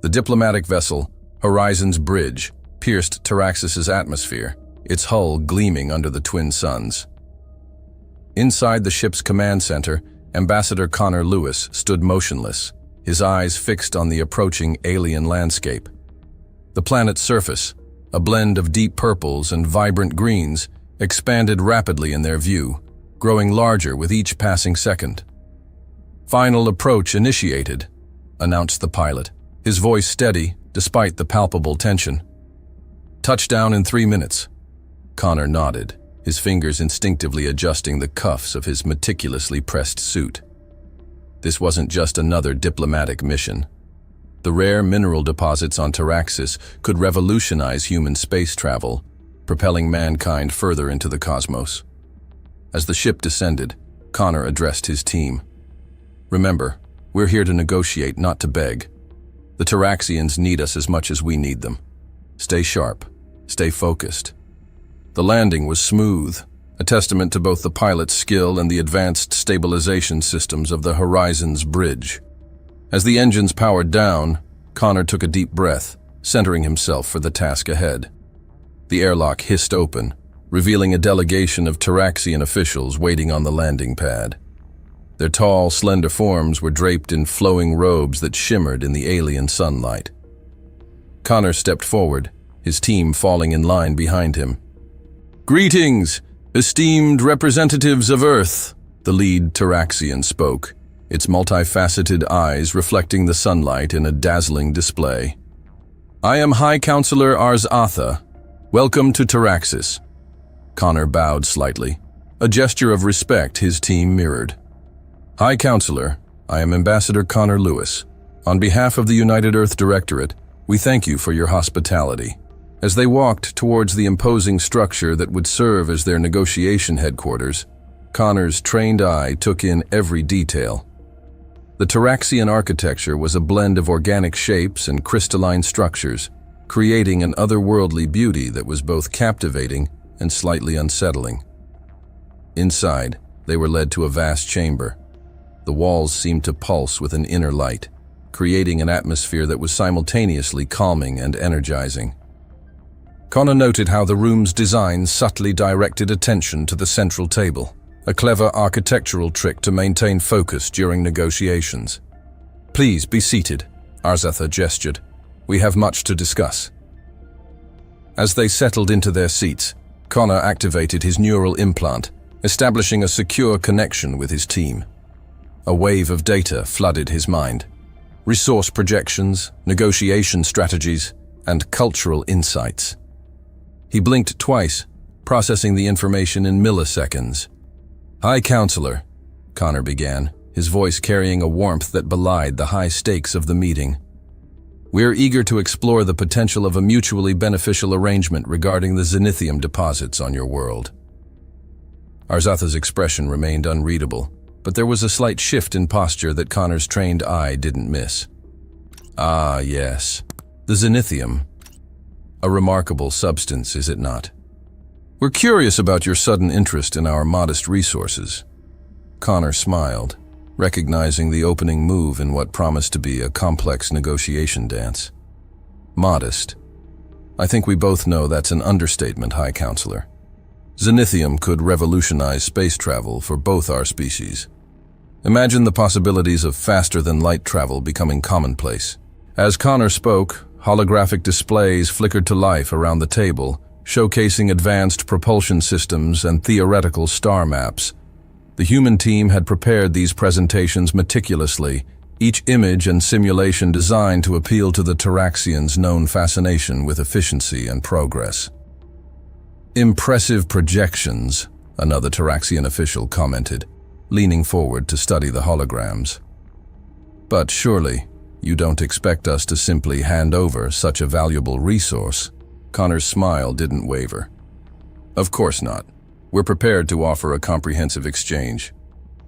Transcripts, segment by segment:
The diplomatic vessel, Horizon's Bridge, pierced Taraxis's atmosphere, its hull gleaming under the twin suns. Inside the ship's command center, Ambassador Connor Lewis stood motionless, his eyes fixed on the approaching alien landscape. The planet's surface, a blend of deep purples and vibrant greens, expanded rapidly in their view, growing larger with each passing second. "Final approach initiated," announced the pilot, his voice steady despite the palpable tension. "Touchdown in 3 minutes." Connor nodded, his fingers instinctively adjusting the cuffs of his meticulously pressed suit. This wasn't just another diplomatic mission. The rare mineral deposits on Taraxis could revolutionize human space travel, propelling mankind further into the cosmos. As the ship descended, Connor addressed his team. "Remember, we're here to negotiate, not to beg. The Taraxians need us as much as we need them. Stay sharp, stay focused." The landing was smooth, a testament to both the pilot's skill and the advanced stabilization systems of the Horizon's Bridge. As the engines powered down, Connor took a deep breath, centering himself for the task ahead. The airlock hissed open, revealing a delegation of Taraxian officials waiting on the landing pad. Their tall, slender forms were draped in flowing robes that shimmered in the alien sunlight. Connor stepped forward, his team falling in line behind him. "Greetings, esteemed representatives of Earth," the lead Taraxian spoke, its multifaceted eyes reflecting the sunlight in a dazzling display. "I am High Counselor Arzatha. Welcome to Taraxis." Connor bowed slightly, a gesture of respect his team mirrored. "High Counselor, I am Ambassador Connor Lewis. On behalf of the United Earth Directorate, we thank you for your hospitality." As they walked towards the imposing structure that would serve as their negotiation headquarters, Connor's trained eye took in every detail. The Taraxian architecture was a blend of organic shapes and crystalline structures, creating an otherworldly beauty that was both captivating and slightly unsettling. Inside, they were led to a vast chamber. The walls seemed to pulse with an inner light, creating an atmosphere that was simultaneously calming and energizing. Connor noted how the room's design subtly directed attention to the central table, a clever architectural trick to maintain focus during negotiations. "Please be seated," Arzatha gestured. "We have much to discuss." As they settled into their seats, Connor activated his neural implant, establishing a secure connection with his team. A wave of data flooded his mind. Resource projections, negotiation strategies, and cultural insights. He blinked twice, processing the information in milliseconds. "High Counselor," Connor began, his voice carrying a warmth that belied the high stakes of the meeting. "We're eager to explore the potential of a mutually beneficial arrangement regarding the zenithium deposits on your world." Arzatha's expression remained unreadable, but there was a slight shift in posture that Connor's trained eye didn't miss. "Ah, yes. The zenithium. A remarkable substance, is it not? We're curious about your sudden interest in our modest resources." Connor smiled, recognizing the opening move in what promised to be a complex negotiation dance. "Modest. I think we both know that's an understatement, High Counselor. Zenithium could revolutionize space travel for both our species. Imagine the possibilities of faster-than-light travel becoming commonplace." As Connor spoke, holographic displays flickered to life around the table, showcasing advanced propulsion systems and theoretical star maps. The human team had prepared these presentations meticulously, each image and simulation designed to appeal to the Taraxians' known fascination with efficiency and progress. "Impressive projections," another Taraxian official commented, leaning forward to study the holograms. "But surely, you don't expect us to simply hand over such a valuable resource?" Connor's smile didn't waver. "Of course not. We're prepared to offer a comprehensive exchange.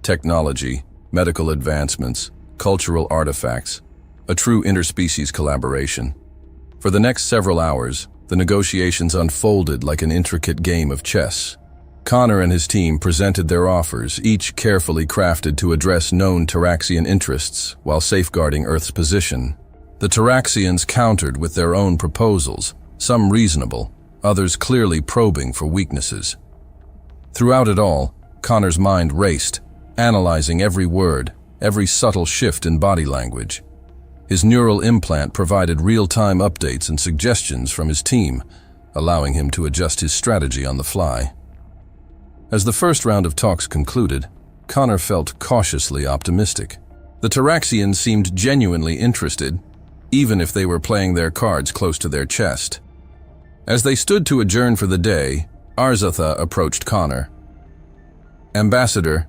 Technology, medical advancements, cultural artifacts, a true interspecies collaboration." For the next several hours, the negotiations unfolded like an intricate game of chess. Connor and his team presented their offers, each carefully crafted to address known Taraxian interests while safeguarding Earth's position. The Taraxians countered with their own proposals, some reasonable, others clearly probing for weaknesses. Throughout it all, Connor's mind raced, analyzing every word, every subtle shift in body language. His neural implant provided real-time updates and suggestions from his team, allowing him to adjust his strategy on the fly. As the first round of talks concluded, Connor felt cautiously optimistic. The Taraxians seemed genuinely interested, even if they were playing their cards close to their chest. As they stood to adjourn for the day, Arzatha approached Connor. "Ambassador,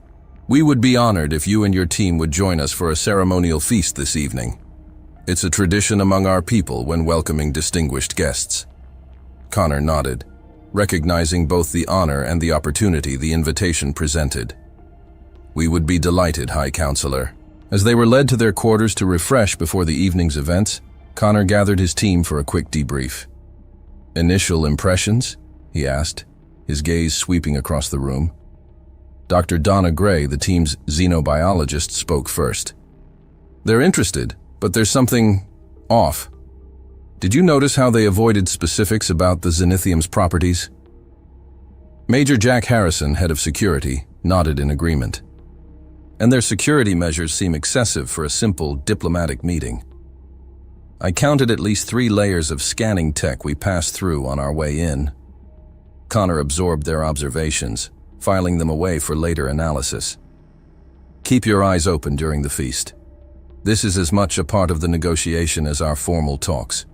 we would be honored if you and your team would join us for a ceremonial feast this evening. It's a tradition among our people when welcoming distinguished guests." Connor nodded, recognizing both the honor and the opportunity the invitation presented. "We would be delighted, High Counselor." As they were led to their quarters to refresh before the evening's events, Connor gathered his team for a quick debrief. "Initial impressions?" he asked, his gaze sweeping across the room. Dr. Donna Gray, the team's xenobiologist, spoke first. "They're interested, but there's something off. Did you notice how they avoided specifics about the Zenithium's properties?" Major Jack Harrison, head of security, nodded in agreement. "And their security measures seem excessive for a simple diplomatic meeting. I counted at least 3 layers of scanning tech we passed through on our way in." Connor absorbed their observations, filing them away for later analysis. "Keep your eyes open during the feast. This is as much a part of the negotiation as our formal talks.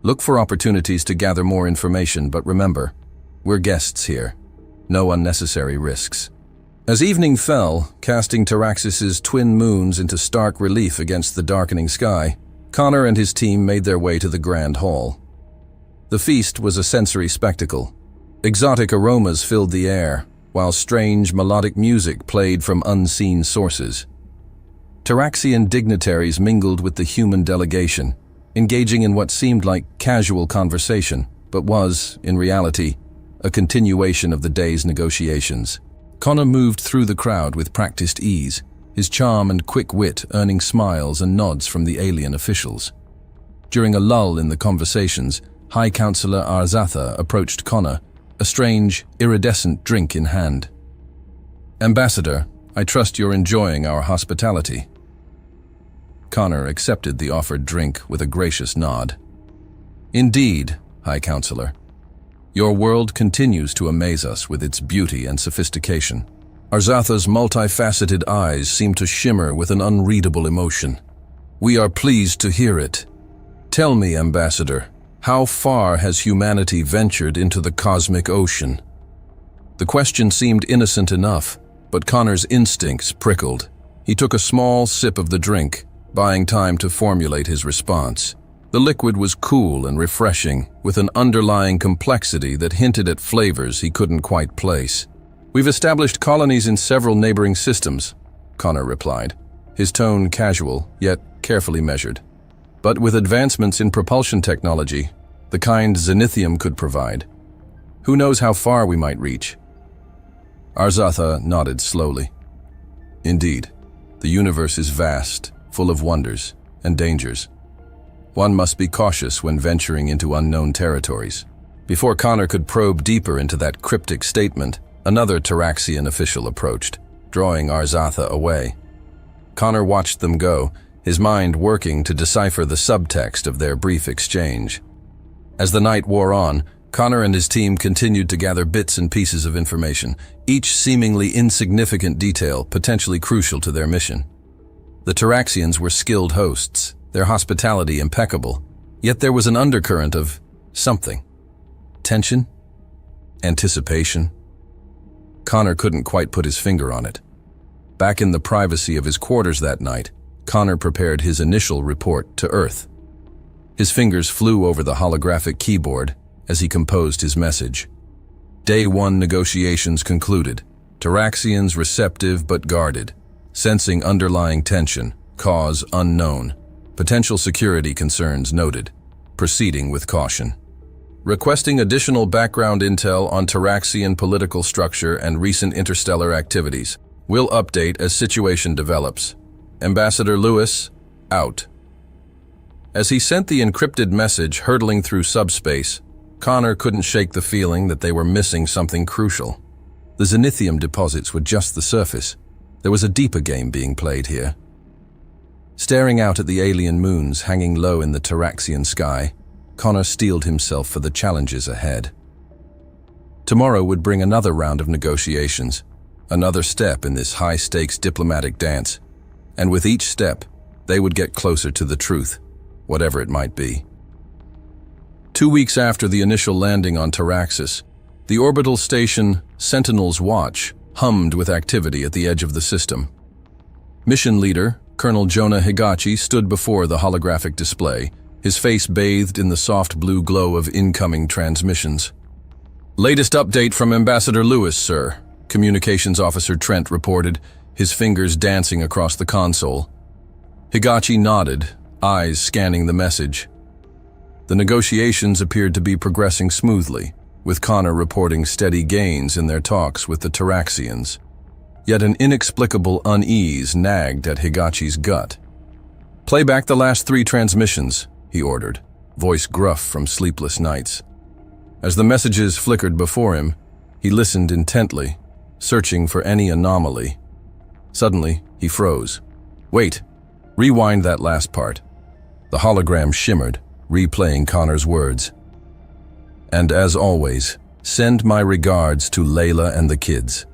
Look for opportunities to gather more information, but remember, we're guests here. No unnecessary risks." As evening fell, casting Taraxis's twin moons into stark relief against the darkening sky, Connor and his team made their way to the grand hall. The feast was a sensory spectacle. Exotic aromas filled the air, while strange melodic music played from unseen sources. Taraxian dignitaries mingled with the human delegation, engaging in what seemed like casual conversation, but was, in reality, a continuation of the day's negotiations. Connor moved through the crowd with practiced ease, his charm and quick wit earning smiles and nods from the alien officials. During a lull in the conversations, High Counselor Arzatha approached Connor, a strange, iridescent drink in hand. "Ambassador, I trust you're enjoying our hospitality." Connor accepted the offered drink with a gracious nod. "Indeed, High Counselor. Your world continues to amaze us with its beauty and sophistication." Arzatha's multifaceted eyes seemed to shimmer with an unreadable emotion. "We are pleased to hear it. Tell me, Ambassador, how far has humanity ventured into the cosmic ocean?" The question seemed innocent enough, but Connor's instincts prickled. He took a small sip of the drink, buying time to formulate his response. The liquid was cool and refreshing, with an underlying complexity that hinted at flavors he couldn't quite place. "We've established colonies in several neighboring systems," Connor replied, his tone casual, yet carefully measured. "But with advancements in propulsion technology, the kind Zenithium could provide, who knows how far we might reach?" Arzatha nodded slowly. "Indeed, the universe is vast, full of wonders and dangers. One must be cautious when venturing into unknown territories." Before Connor could probe deeper into that cryptic statement, another Taraxian official approached, drawing Arzatha away. Connor watched them go, his mind working to decipher the subtext of their brief exchange. As the night wore on, Connor and his team continued to gather bits and pieces of information, each seemingly insignificant detail potentially crucial to their mission. The Taraxians were skilled hosts, their hospitality impeccable, yet there was an undercurrent of something. Tension? Anticipation? Connor couldn't quite put his finger on it. Back in the privacy of his quarters that night, Connor prepared his initial report to Earth. His fingers flew over the holographic keyboard as he composed his message. Day 1 negotiations concluded. Taraxians receptive but guarded, sensing underlying tension, cause unknown. Potential security concerns noted. Proceeding with caution. Requesting additional background intel on Taraxian political structure and recent interstellar activities. Will update as situation develops. Ambassador Lewis, out. As he sent the encrypted message hurtling through subspace, Connor couldn't shake the feeling that they were missing something crucial. The zenithium deposits were just the surface. There was a deeper game being played here. Staring out at the alien moons hanging low in the Taraxian sky, Connor steeled himself for the challenges ahead. Tomorrow would bring another round of negotiations, another step in this high-stakes diplomatic dance, and with each step, they would get closer to the truth, whatever it might be. 2 weeks after the initial landing on Taraxis, the orbital station Sentinel's Watch hummed with activity at the edge of the system. Mission leader, Colonel Jonah Higachi, stood before the holographic display, his face bathed in the soft blue glow of incoming transmissions. "Latest update from Ambassador Lewis, sir," Communications Officer Trent reported, his fingers dancing across the console. Higachi nodded, eyes scanning the message. The negotiations appeared to be progressing smoothly, with Connor reporting steady gains in their talks with the Taraxians. Yet an inexplicable unease nagged at Higachi's gut. "Play back the last 3 transmissions," he ordered, voice gruff from sleepless nights. As the messages flickered before him, he listened intently, searching for any anomaly. Suddenly, he froze. "Wait, rewind that last part." The hologram shimmered, replaying Connor's words. "And as always, send my regards to Layla and the kids."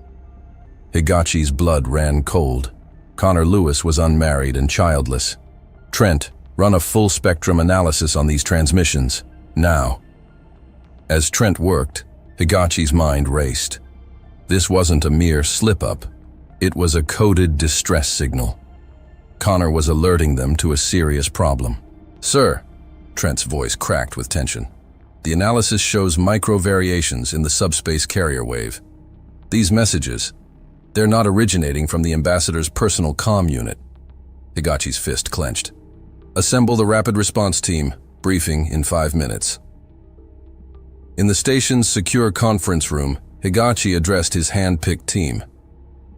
Higachi's blood ran cold. Connor Lewis was unmarried and childless. "Trent, run a full-spectrum analysis on these transmissions, now." As Trent worked, Higachi's mind raced. This wasn't a mere slip-up. It was a coded distress signal. Connor was alerting them to a serious problem. "Sir," Trent's voice cracked with tension, "the analysis shows micro-variations in the subspace carrier wave. These messages, they're not originating from the ambassador's personal comm unit." Higachi's fist clenched. "Assemble the rapid response team. Briefing in 5 minutes." In the station's secure conference room, Higachi addressed his hand-picked team.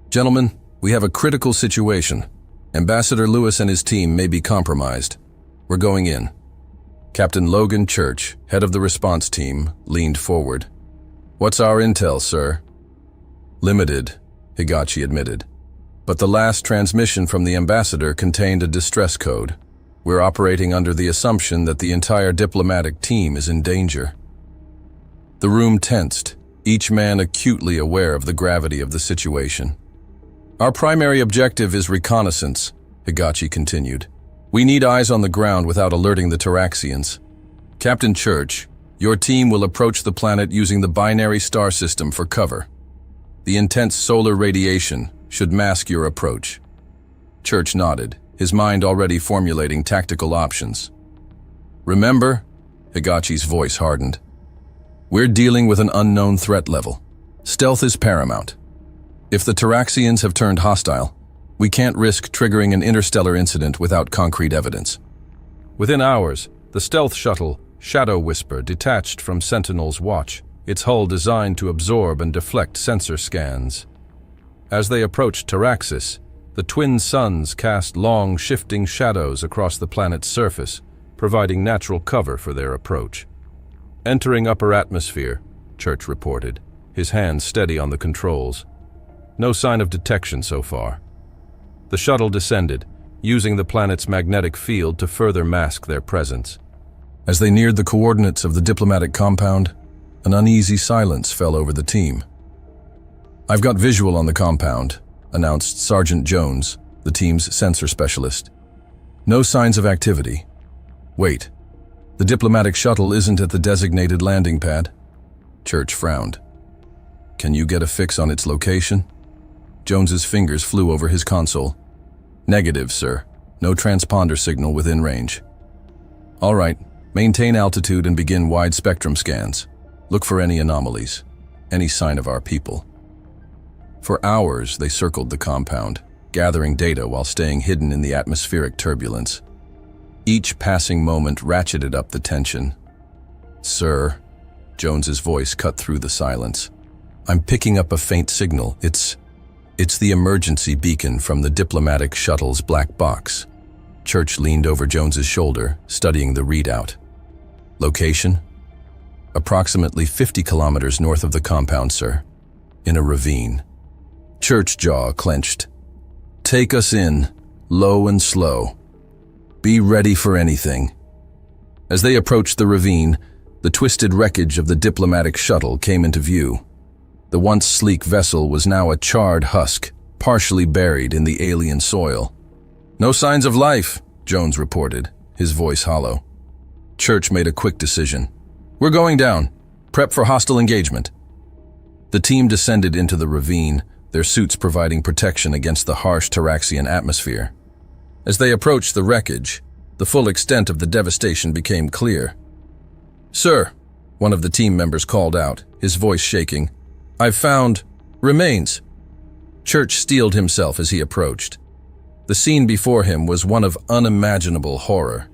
"Gentlemen, we have a critical situation. Ambassador Lewis and his team may be compromised. We're going in." Captain Logan Church, head of the response team, leaned forward. "What's our intel, sir?" "Limited," Higachi admitted. "But the last transmission from the ambassador contained a distress code. We're operating under the assumption that the entire diplomatic team is in danger." The room tensed, each man acutely aware of the gravity of the situation. "Our primary objective is reconnaissance," Higachi continued. "We need eyes on the ground without alerting the Taraxians. Captain Church, your team will approach the planet using the binary star system for cover. The intense solar radiation should mask your approach." Church nodded, his mind already formulating tactical options. "Remember," Higachi's voice hardened, "we're dealing with an unknown threat level. Stealth is paramount. If the Taraxians have turned hostile, we can't risk triggering an interstellar incident without concrete evidence." Within hours, the stealth shuttle, Shadow Whisper, detached from Sentinel's Watch, its hull designed to absorb and deflect sensor scans. As they approached Taraxis, the twin suns cast long, shifting shadows across the planet's surface, providing natural cover for their approach. "Entering upper atmosphere," Church reported, his hands steady on the controls. "No sign of detection so far." The shuttle descended, using the planet's magnetic field to further mask their presence. As they neared the coordinates of the diplomatic compound, an uneasy silence fell over the team. "I've got visual on the compound," announced Sergeant Jones, the team's sensor specialist. "No signs of activity. Wait, the diplomatic shuttle isn't at the designated landing pad." Church frowned. "Can you get a fix on its location?" Jones's fingers flew over his console. "Negative, sir. No transponder signal within range." "All right, maintain altitude and begin wide spectrum scans. Look for any anomalies, any sign of our people." For hours, they circled the compound, gathering data while staying hidden in the atmospheric turbulence. Each passing moment ratcheted up the tension. "Sir," Jones's voice cut through the silence, "I'm picking up a faint signal. It's the emergency beacon from the diplomatic shuttle's black box." Church leaned over Jones's shoulder, studying the readout. Location? Approximately 50 kilometers north of the compound, sir. In a ravine. Church jaw clenched. Take us in, low and slow. Be ready for anything. As they approached the ravine, the twisted wreckage of the diplomatic shuttle came into view. The once sleek vessel was now a charred husk, partially buried in the alien soil. No signs of life, Jones reported, his voice hollow. Church made a quick decision. We're going down. Prep for hostile engagement. The team descended into the ravine, their suits providing protection against the harsh Taraxian atmosphere. As they approached the wreckage, the full extent of the devastation became clear. Sir, one of the team members called out, his voice shaking. I've found remains. Church steeled himself as he approached. The scene before him was one of unimaginable horror.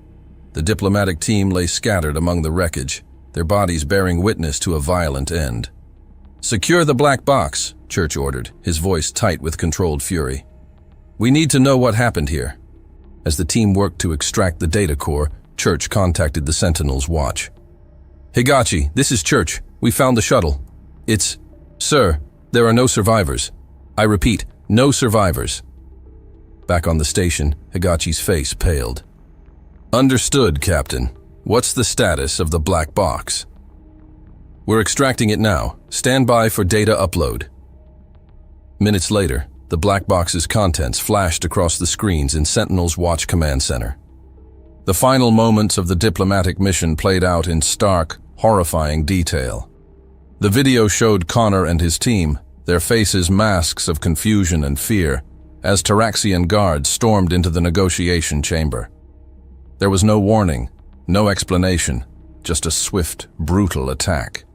The diplomatic team lay scattered among the wreckage, their bodies bearing witness to a violent end. Secure the black box, Church ordered, his voice tight with controlled fury. We need to know what happened here. As the team worked to extract the data core, Church contacted the Sentinel's watch. Higachi, this is Church. We found the shuttle. Sir, there are no survivors. I repeat, no survivors. Back on the station, Higachi's face paled. Understood, Captain. What's the status of the black box? We're extracting it now. Stand by for data upload. Minutes later, the black box's contents flashed across the screens in Sentinel's Watch Command Center. The final moments of the diplomatic mission played out in stark, horrifying detail. The video showed Connor and his team, their faces masks of confusion and fear, as Taraxian guards stormed into the negotiation chamber. There was no warning, no explanation, just a swift, brutal attack.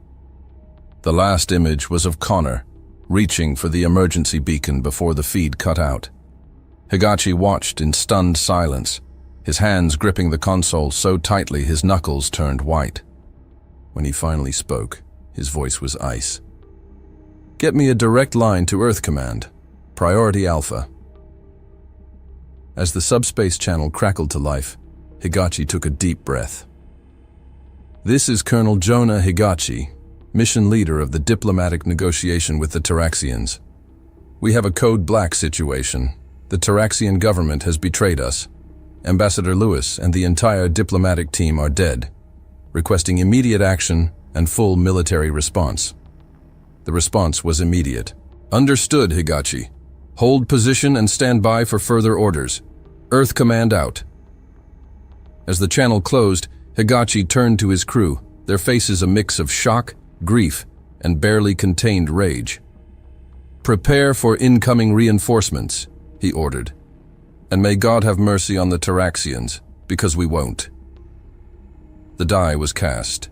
The last image was of Connor, reaching for the emergency beacon before the feed cut out. Higachi watched in stunned silence, his hands gripping the console so tightly his knuckles turned white. When he finally spoke, his voice was ice. Get me a direct line to Earth Command. Priority Alpha. As the subspace channel crackled to life, Higachi took a deep breath. This is Colonel Jonah Higachi, mission leader of the diplomatic negotiation with the Taraxians. We have a code black situation. The Taraxian government has betrayed us. Ambassador Lewis and the entire diplomatic team are dead, requesting immediate action and full military response. The response was immediate. Understood, Higachi. Hold position and stand by for further orders. Earth Command out. As the channel closed, Higachi turned to his crew, their faces a mix of shock, grief, and barely contained rage. Prepare for incoming reinforcements, he ordered. And may God have mercy on the Taraxians, because we won't. The die was cast.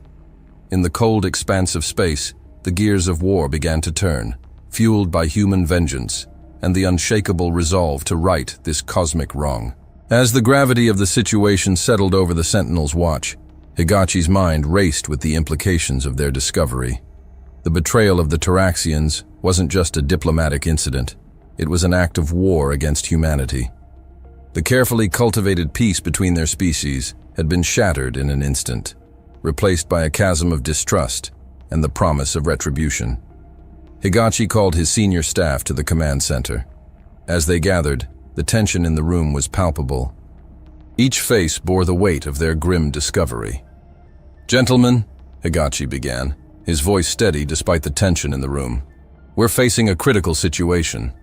In the cold expanse of space, the gears of war began to turn, fueled by human vengeance and the unshakable resolve to right this cosmic wrong. As the gravity of the situation settled over the Sentinel's watch, Higachi's mind raced with the implications of their discovery. The betrayal of the Taraxians wasn't just a diplomatic incident, it was an act of war against humanity. The carefully cultivated peace between their species had been shattered in an instant, replaced by a chasm of distrust and the promise of retribution. Higachi called his senior staff to the command center. As they gathered, the tension in the room was palpable. Each face bore the weight of their grim discovery. Gentlemen, Higachi began, his voice steady despite the tension in the room. We're facing a critical situation.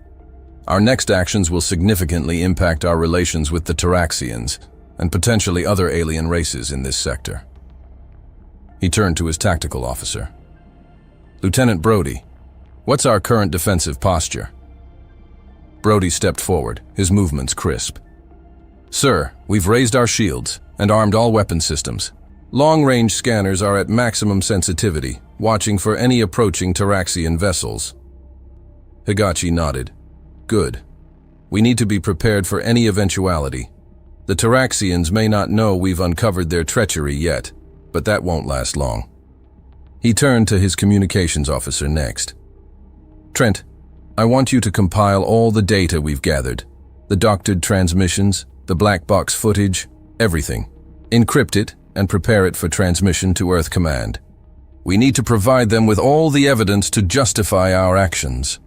Our next actions will significantly impact our relations with the Taraxians and potentially other alien races in this sector. He turned to his tactical officer. Lieutenant Brody, what's our current defensive posture? Brody stepped forward, his movements crisp. Sir, we've raised our shields and armed all weapon systems. Long-range scanners are at maximum sensitivity, watching for any approaching Taraxian vessels. Higachi nodded. Good. We need to be prepared for any eventuality. The Taraxians may not know we've uncovered their treachery yet, but that won't last long. He turned to his communications officer next. Trent, I want you to compile all the data we've gathered, the doctored transmissions, the black box footage, everything. Encrypt it and prepare it for transmission to Earth Command. We need to provide them with all the evidence to justify our actions.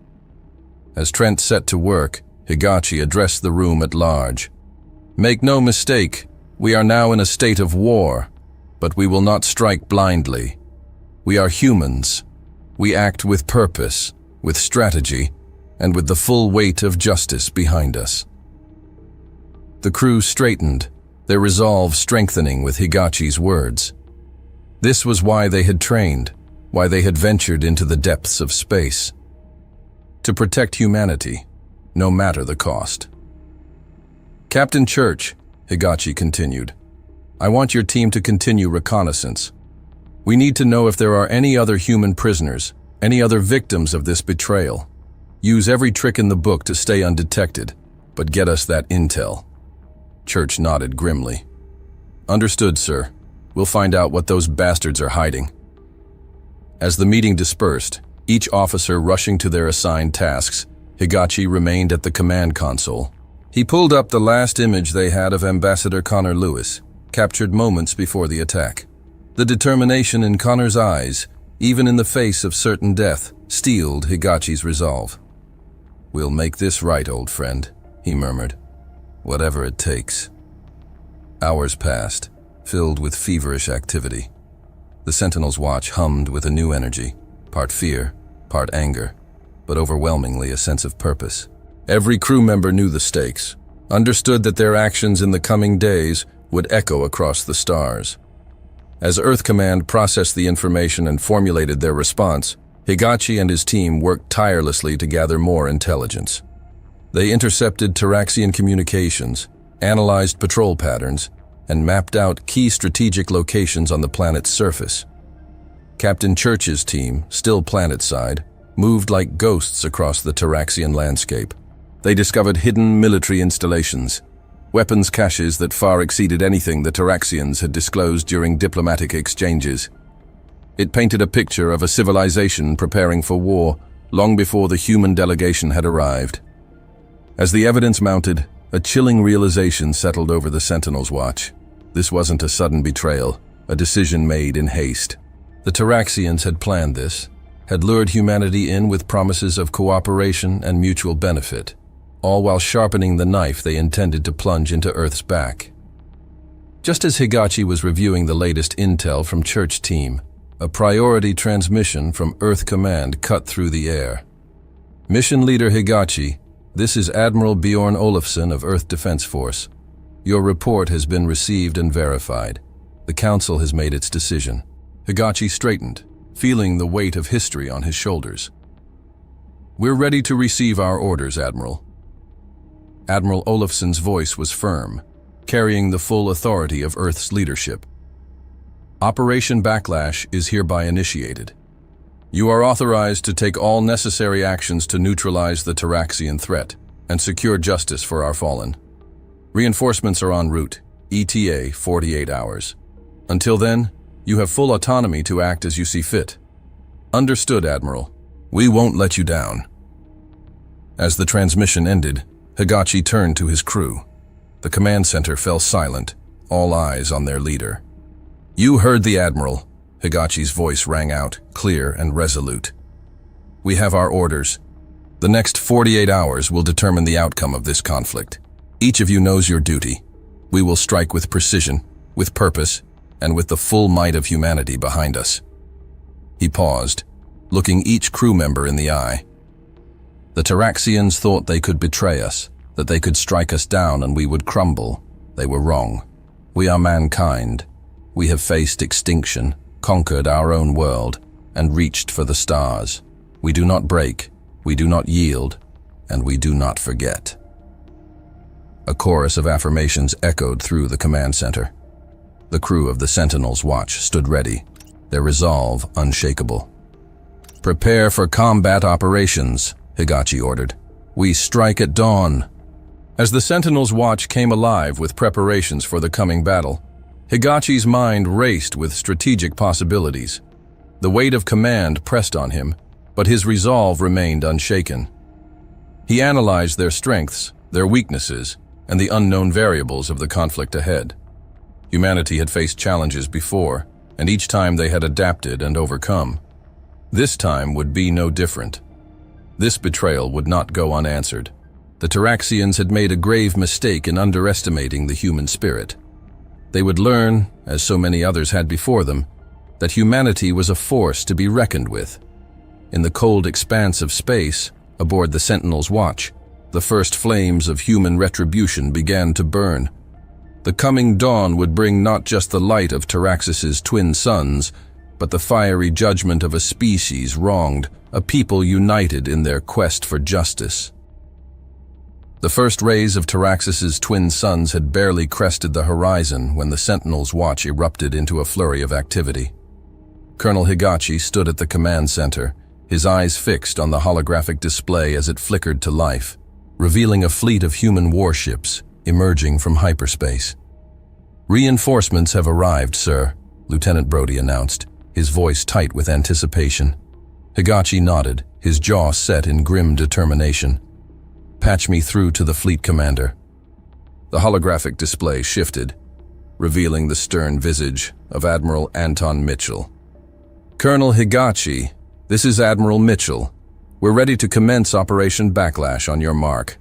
As Trent set to work, Higachi addressed the room at large. Make no mistake, we are now in a state of war, but we will not strike blindly. We are humans. We act with purpose, with strategy, and with the full weight of justice behind us. The crew straightened, their resolve strengthening with Higachi's words. This was why they had trained, why they had ventured into the depths of space. To protect humanity, no matter the cost. Captain Church, Higachi continued, I want your team to continue reconnaissance. We need to know if there are any other human prisoners, any other victims of this betrayal. Use every trick in the book to stay undetected, but get us that intel. Church nodded grimly. Understood, sir. We'll find out what those bastards are hiding. As the meeting dispersed, each officer rushing to their assigned tasks, Higachi remained at the command console. He pulled up the last image they had of Ambassador Connor Lewis, captured moments before the attack. The determination in Connor's eyes, even in the face of certain death, steeled Higachi's resolve. We'll make this right, old friend, he murmured. Whatever it takes. Hours passed, filled with feverish activity. The Sentinel's watch hummed with a new energy, part fear, part anger, but overwhelmingly a sense of purpose. Every crew member knew the stakes, understood that their actions in the coming days would echo across the stars. As Earth Command processed the information and formulated their response, Higachi and his team worked tirelessly to gather more intelligence. They intercepted Taraxian communications, analyzed patrol patterns, and mapped out key strategic locations on the planet's surface. Captain Church's team, still planetside, moved like ghosts across the Taraxian landscape. They discovered hidden military installations, weapons caches that far exceeded anything the Taraxians had disclosed during diplomatic exchanges. It painted a picture of a civilization preparing for war long before the human delegation had arrived. As the evidence mounted, a chilling realization settled over the Sentinel's watch. This wasn't a sudden betrayal, a decision made in haste. The Taraxians had planned this, had lured humanity in with promises of cooperation and mutual benefit, all while sharpening the knife they intended to plunge into Earth's back. Just as Higachi was reviewing the latest intel from Church Team, a priority transmission from Earth Command cut through the air. Mission Leader Higachi, this is Admiral Bjorn Olafsson of Earth Defense Force. Your report has been received and verified. The Council has made its decision. Higachi straightened, feeling the weight of history on his shoulders. We're ready to receive our orders, Admiral. Admiral Olafsson's voice was firm, carrying the full authority of Earth's leadership. Operation Backlash is hereby initiated. You are authorized to take all necessary actions to neutralize the Taraxian threat and secure justice for our fallen. Reinforcements are en route, ETA 48 hours. Until then, you have full autonomy to act as you see fit. Understood, Admiral. We won't let you down. As the transmission ended, Higachi turned to his crew. The command center fell silent, all eyes on their leader. You heard the Admiral. Higachi's voice rang out, clear and resolute. We have our orders. The next 48 hours will determine the outcome of this conflict. Each of you knows your duty. We will strike with precision, with purpose, and with the full might of humanity behind us. He paused, looking each crew member in the eye. The Taraxians thought they could betray us, that they could strike us down and we would crumble. They were wrong. We are mankind. We have faced extinction, conquered our own world, and reached for the stars. We do not break, we do not yield, and we do not forget. A chorus of affirmations echoed through the command center. The crew of the Sentinel's watch stood ready, their resolve unshakable. Prepare for combat operations, Higachi ordered. We strike at dawn. As the Sentinel's watch came alive with preparations for the coming battle, Higachi's mind raced with strategic possibilities. The weight of command pressed on him, but his resolve remained unshaken. He analyzed their strengths, their weaknesses, and the unknown variables of the conflict ahead. Humanity had faced challenges before, and each time they had adapted and overcome. This time would be no different. This betrayal would not go unanswered. The Terraxians had made a grave mistake in underestimating the human spirit. They would learn, as so many others had before them, that humanity was a force to be reckoned with. In the cold expanse of space, aboard the Sentinel's watch, the first flames of human retribution began to burn. The coming dawn would bring not just the light of Terraxis's twin suns, but the fiery judgment of a species wronged, a people united in their quest for justice. The first rays of Terraxis's twin suns had barely crested the horizon when the Sentinel's watch erupted into a flurry of activity. Colonel Higachi stood at the command center, his eyes fixed on the holographic display as it flickered to life, revealing a fleet of human warships emerging from hyperspace. "Reinforcements have arrived, sir," Lieutenant Brody announced, his voice tight with anticipation. Higachi nodded, his jaw set in grim determination. "Patch me through to the fleet commander." The holographic display shifted, revealing the stern visage of Admiral Anton Mitchell. "Colonel Higachi, this is Admiral Mitchell. We're ready to commence Operation Backlash on your mark."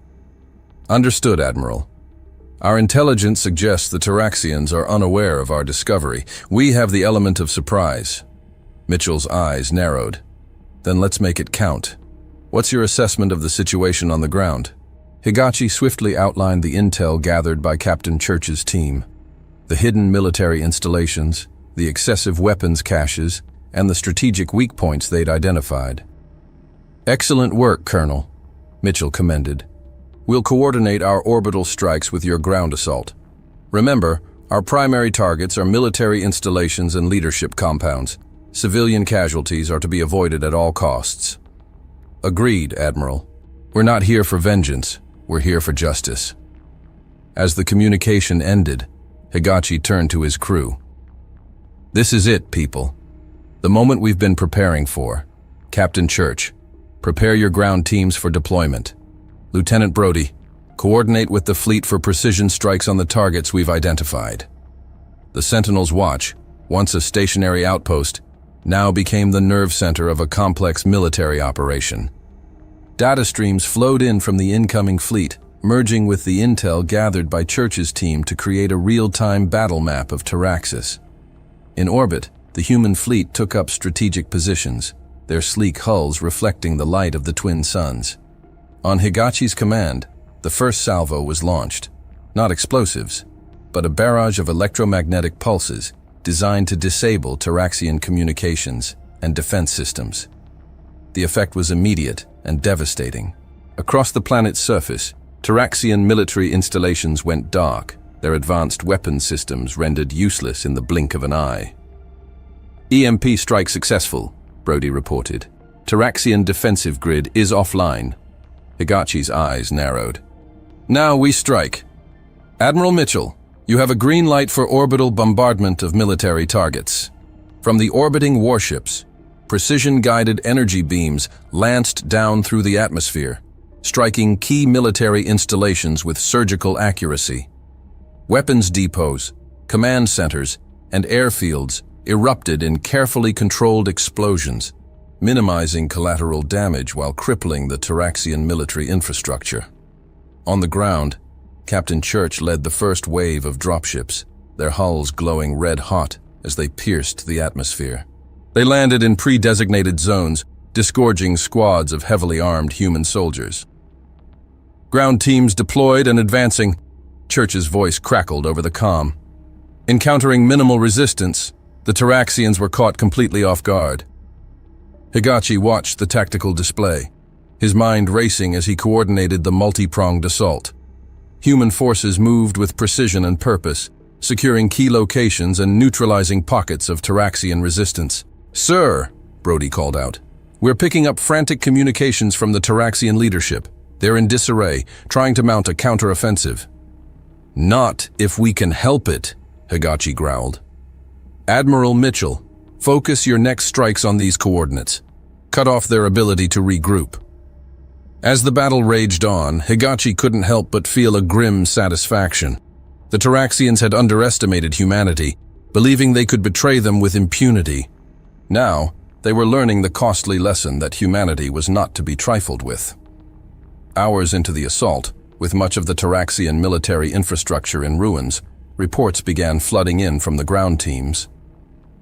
"Understood, Admiral. Our intelligence suggests the Terraxians are unaware of our discovery. We have the element of surprise." Mitchell's eyes narrowed. "Then let's make it count. What's your assessment of the situation on the ground?" Higachi swiftly outlined the intel gathered by Captain Church's team. The hidden military installations, the excessive weapons caches, and the strategic weak points they'd identified. "Excellent work, Colonel," Mitchell commended. "We'll coordinate our orbital strikes with your ground assault. Remember, our primary targets are military installations and leadership compounds. Civilian casualties are to be avoided at all costs." "Agreed, Admiral. We're not here for vengeance, we're here for justice." As the communication ended, Higachi turned to his crew. "This is it, people. The moment we've been preparing for. Captain Church, prepare your ground teams for deployment. Lieutenant Brody, coordinate with the fleet for precision strikes on the targets we've identified." The Sentinel's watch, once a stationary outpost, now became the nerve center of a complex military operation. Data streams flowed in from the incoming fleet, merging with the intel gathered by Church's team to create a real-time battle map of Terraxis. In orbit, the human fleet took up strategic positions, their sleek hulls reflecting the light of the twin suns. On Higachi's command, the first salvo was launched. Not explosives, but a barrage of electromagnetic pulses designed to disable Terraxian communications and defense systems. The effect was immediate and devastating. Across the planet's surface, Terraxian military installations went dark, their advanced weapon systems rendered useless in the blink of an eye. "EMP strike successful," Brody reported. "Terraxian defensive grid is offline." Higachi's eyes narrowed. "Now we strike. Admiral Mitchell, you have a green light for orbital bombardment of military targets." From the orbiting warships, precision-guided energy beams lanced down through the atmosphere, striking key military installations with surgical accuracy. Weapons depots, command centers, and airfields erupted in carefully controlled explosions, minimizing collateral damage while crippling the Terraxian military infrastructure. On the ground, Captain Church led the first wave of dropships, their hulls glowing red-hot as they pierced the atmosphere. They landed in pre-designated zones, disgorging squads of heavily armed human soldiers. "Ground teams deployed and advancing," Church's voice crackled over the comm. Encountering minimal resistance, the Terraxians were caught completely off guard. Higachi watched the tactical display, his mind racing as he coordinated the multi-pronged assault. Human forces moved with precision and purpose, securing key locations and neutralizing pockets of Terraxian resistance. "Sir," Brody called out, "we're picking up frantic communications from the Terraxian leadership. They're in disarray, trying to mount a counteroffensive." "Not if we can help it," Higachi growled. "Admiral Mitchell, focus your next strikes on these coordinates. Cut off their ability to regroup." As the battle raged on, Higachi couldn't help but feel a grim satisfaction. The Taraxians had underestimated humanity, believing they could betray them with impunity. Now, they were learning the costly lesson that humanity was not to be trifled with. Hours into the assault, with much of the Taraxian military infrastructure in ruins, reports began flooding in from the ground teams.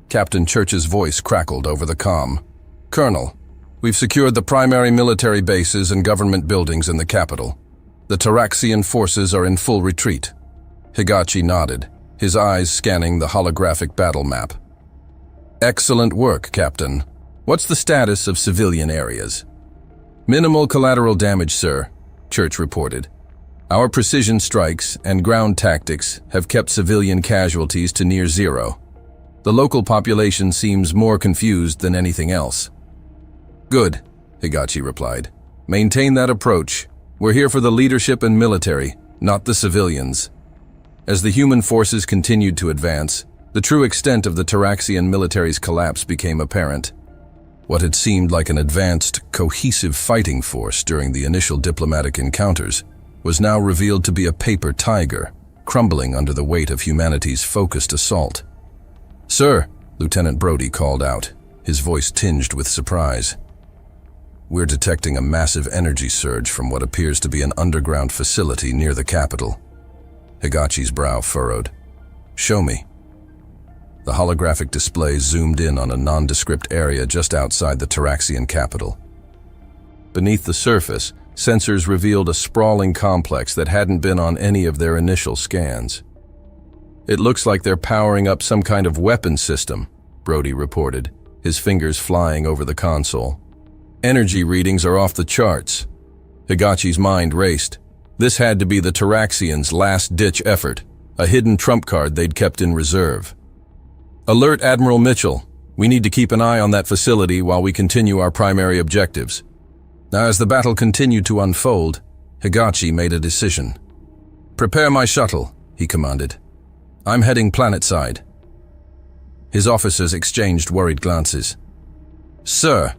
Captain Church's voice crackled over the comm. "Colonel, we've secured the primary military bases and government buildings in the capital. The Taraxian forces are in full retreat." Higachi nodded, his eyes scanning the holographic battle map. "Excellent work, Captain. What's the status of civilian areas?" "Minimal collateral damage, sir," Church reported. "Our precision strikes and ground tactics have kept civilian casualties to near zero. The local population seems more confused than anything else." "Good," Higachi replied. "Maintain that approach. We're here for the leadership and military, not the civilians." As the human forces continued to advance, the true extent of the Taraxian military's collapse became apparent. What had seemed like an advanced, cohesive fighting force during the initial diplomatic encounters was now revealed to be a paper tiger, crumbling under the weight of humanity's focused assault. "Sir," Lieutenant Brody called out, his voice tinged with surprise. "We're detecting a massive energy surge from what appears to be an underground facility near the capital." Higachi's brow furrowed. "Show me." The holographic display zoomed in on a nondescript area just outside the Taraxian capital. Beneath the surface, sensors revealed a sprawling complex that hadn't been on any of their initial scans. "It looks like they're powering up some kind of weapon system," Brody reported, his fingers flying over the console. "Energy readings are off the charts." Higachi's mind raced. This had to be the Taraxians' last-ditch effort, a hidden trump card they'd kept in reserve. "Alert Admiral Mitchell. We need to keep an eye on that facility while we continue our primary objectives." Now, as the battle continued to unfold, Higachi made a decision. "Prepare my shuttle," he commanded. "I'm heading planetside." His officers exchanged worried glances. "Sir,"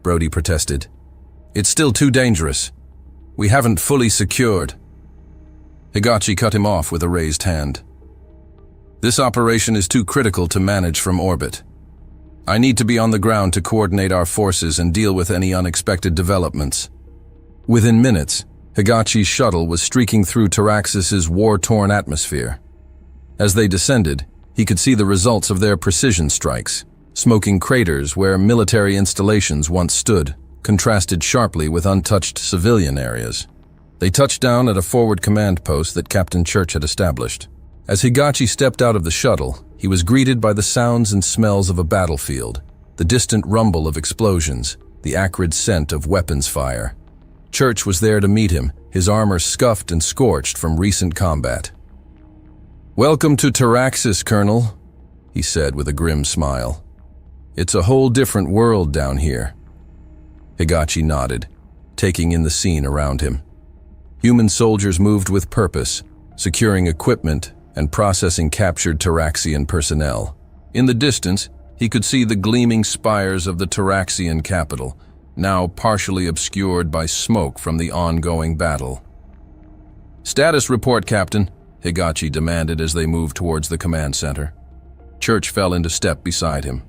Brody protested, "it's still too dangerous. We haven't fully secured." Higachi cut him off with a raised hand. "This operation is too critical to manage from orbit. I need to be on the ground to coordinate our forces and deal with any unexpected developments." Within minutes, Higachi's shuttle was streaking through Taraxis's war-torn atmosphere. As they descended, he could see the results of their precision strikes, smoking craters where military installations once stood, contrasted sharply with untouched civilian areas. They touched down at a forward command post that Captain Church had established. As Higachi stepped out of the shuttle, he was greeted by the sounds and smells of a battlefield, the distant rumble of explosions, the acrid scent of weapons fire. Church was there to meet him, his armor scuffed and scorched from recent combat. "Welcome to Taraxis, Colonel," he said with a grim smile. "It's a whole different world down here." Higachi nodded, taking in the scene around him. Human soldiers moved with purpose, securing equipment and processing captured Taraxian personnel. In the distance, he could see the gleaming spires of the Taraxian capital, now partially obscured by smoke from the ongoing battle. "Status report, Captain," Higachi demanded as they moved towards the command center. Church fell into step beside him.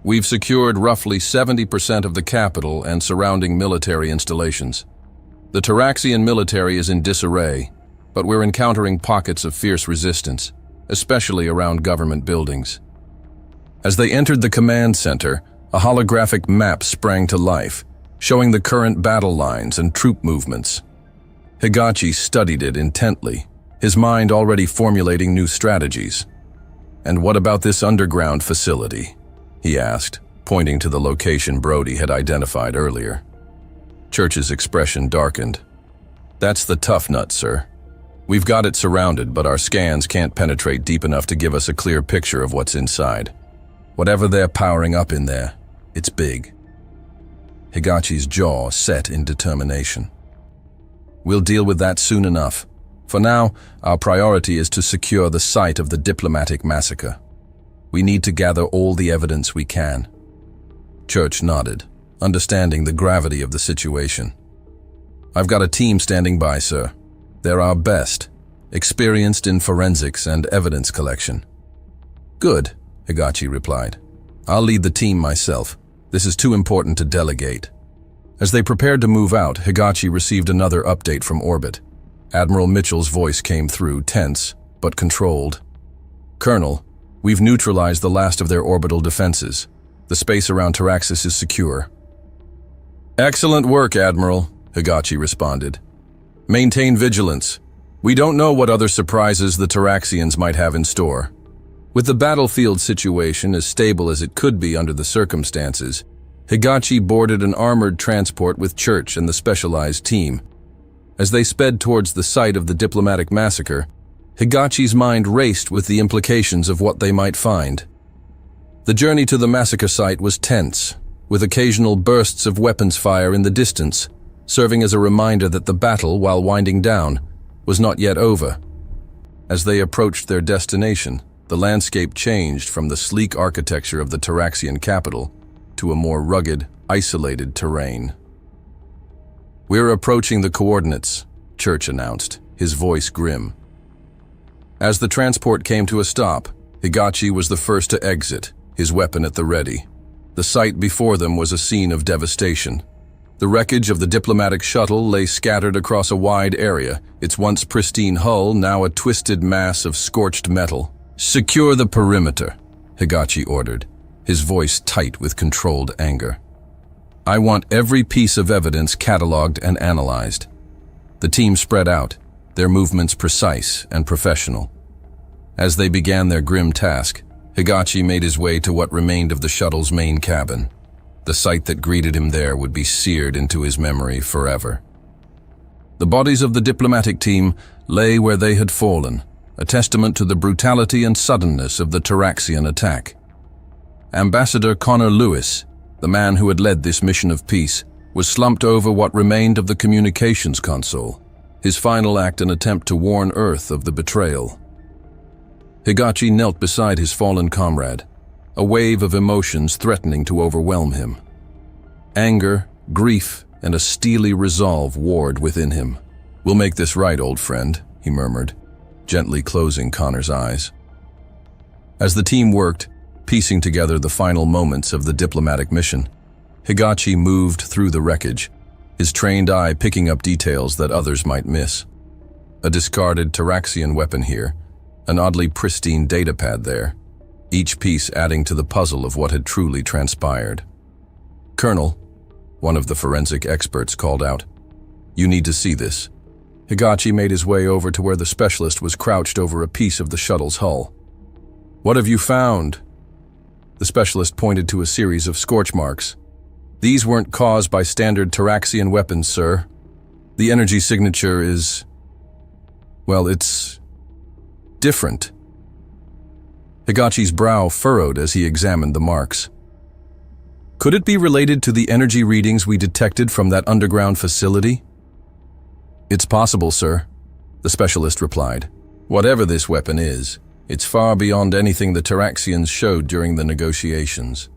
"We've secured roughly 70% of the capital and surrounding military installations. The Taraxian military is in disarray, but we're encountering pockets of fierce resistance, especially around government buildings." As they entered the command center, a holographic map sprang to life, showing the current battle lines and troop movements. Higachi studied it intently, his mind already formulating new strategies. "And what about this underground facility?" he asked, pointing to the location Brody had identified earlier. Church's expression darkened. "That's the tough nut, sir. We've got it surrounded, but our scans can't penetrate deep enough to give us a clear picture of what's inside. Whatever they're powering up in there, it's big." Higachi's jaw set in determination. "We'll deal with that soon enough. For now, our priority is to secure the site of the diplomatic massacre. We need to gather all the evidence we can." Church nodded, understanding the gravity of the situation. I've got a team standing by, sir. They're our best, experienced in forensics and evidence collection. Good, Higachi replied. I'll lead the team myself. This is too important to delegate. As they prepared to move out, Higachi received another update from orbit. Admiral Mitchell's voice came through, tense, but controlled. Colonel, we've neutralized the last of their orbital defenses. The space around Taraxis is secure. Excellent work, Admiral, Higachi responded. Maintain vigilance. We don't know what other surprises the Taraxians might have in store. With the battlefield situation as stable as it could be under the circumstances, Higachi boarded an armored transport with Church and the specialized team. As they sped towards the site of the diplomatic massacre, Higachi's mind raced with the implications of what they might find. The journey to the massacre site was tense, with occasional bursts of weapons fire in the distance, serving as a reminder that the battle, while winding down, was not yet over. As they approached their destination, the landscape changed from the sleek architecture of the Taraxian capital to a more rugged, isolated terrain. We're approaching the coordinates, Church announced, his voice grim. As the transport came to a stop, Higachi was the first to exit, his weapon at the ready. The sight before them was a scene of devastation. The wreckage of the diplomatic shuttle lay scattered across a wide area, its once pristine hull now a twisted mass of scorched metal. Secure the perimeter, Higachi ordered, his voice tight with controlled anger. I want every piece of evidence cataloged and analyzed. The team spread out, their movements precise and professional. As they began their grim task, Higachi made his way to what remained of the shuttle's main cabin. The sight that greeted him there would be seared into his memory forever. The bodies of the diplomatic team lay where they had fallen, a testament to the brutality and suddenness of the Taraxian attack. Ambassador Connor Lewis, the man who had led this mission of peace, was slumped over what remained of the communications console, his final act an attempt to warn Earth of the betrayal. Higachi knelt beside his fallen comrade, a wave of emotions threatening to overwhelm him. Anger, grief, and a steely resolve warred within him. We'll make this right, old friend, he murmured, gently closing Connor's eyes. As the team worked, piecing together the final moments of the diplomatic mission, Higachi moved through the wreckage, his trained eye picking up details that others might miss. A discarded Taraxian weapon here, an oddly pristine datapad there, each piece adding to the puzzle of what had truly transpired. Colonel, one of the forensic experts called out, "You need to see this." Higachi made his way over to where the specialist was crouched over a piece of the shuttle's hull. "What have you found?" The specialist pointed to a series of scorch marks. "These weren't caused by standard Taraxian weapons, sir. The energy signature is... well, it's... different." Higachi's brow furrowed as he examined the marks. "Could it be related to the energy readings we detected from that underground facility?" "It's possible, sir," the specialist replied. "Whatever this weapon is, it's far beyond anything the Taraxians showed during the negotiations."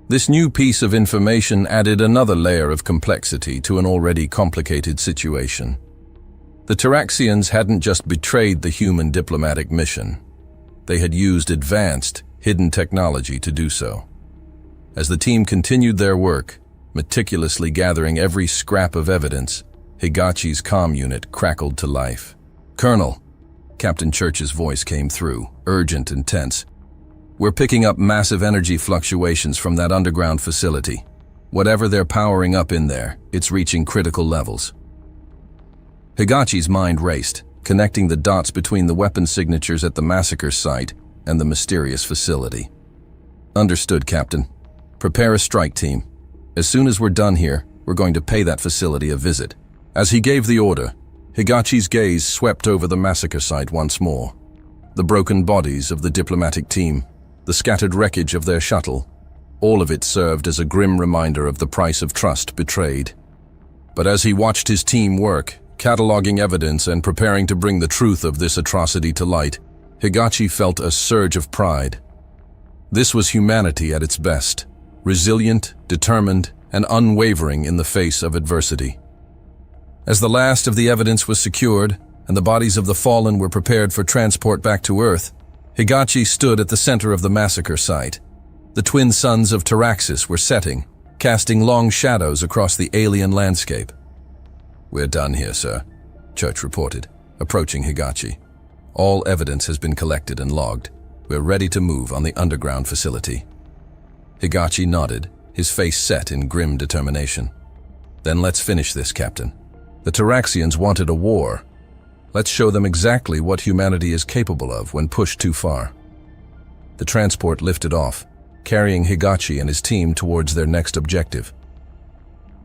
This new piece of information added another layer of complexity to an already complicated situation. The Taraxians hadn't just betrayed the human diplomatic mission. They had used advanced, hidden technology to do so. As the team continued their work, meticulously gathering every scrap of evidence, Higachi's comm unit crackled to life. "Colonel," Captain Church's voice came through, urgent and tense. "We're picking up massive energy fluctuations from that underground facility. Whatever they're powering up in there, it's reaching critical levels." Higachi's mind raced, connecting the dots between the weapon signatures at the massacre site and the mysterious facility. "Understood, Captain. Prepare a strike team. As soon as we're done here, we're going to pay that facility a visit." As he gave the order, Higachi's gaze swept over the massacre site once more. The broken bodies of the diplomatic team, the scattered wreckage of their shuttle, all of it served as a grim reminder of the price of trust betrayed. But as he watched his team work, cataloging evidence and preparing to bring the truth of this atrocity to light, Higachi felt a surge of pride. This was humanity at its best, resilient, determined, and unwavering in the face of adversity. As the last of the evidence was secured, and the bodies of the fallen were prepared for transport back to Earth, Higachi stood at the center of the massacre site. The twin suns of Taraxis were setting, casting long shadows across the alien landscape. "We're done here, sir," Church reported, approaching Higachi. "All evidence has been collected and logged. We're ready to move on the underground facility." Higachi nodded, his face set in grim determination. "Then let's finish this, Captain. The Taraxians wanted a war. Let's show them exactly what humanity is capable of when pushed too far." The transport lifted off, carrying Higachi and his team towards their next objective.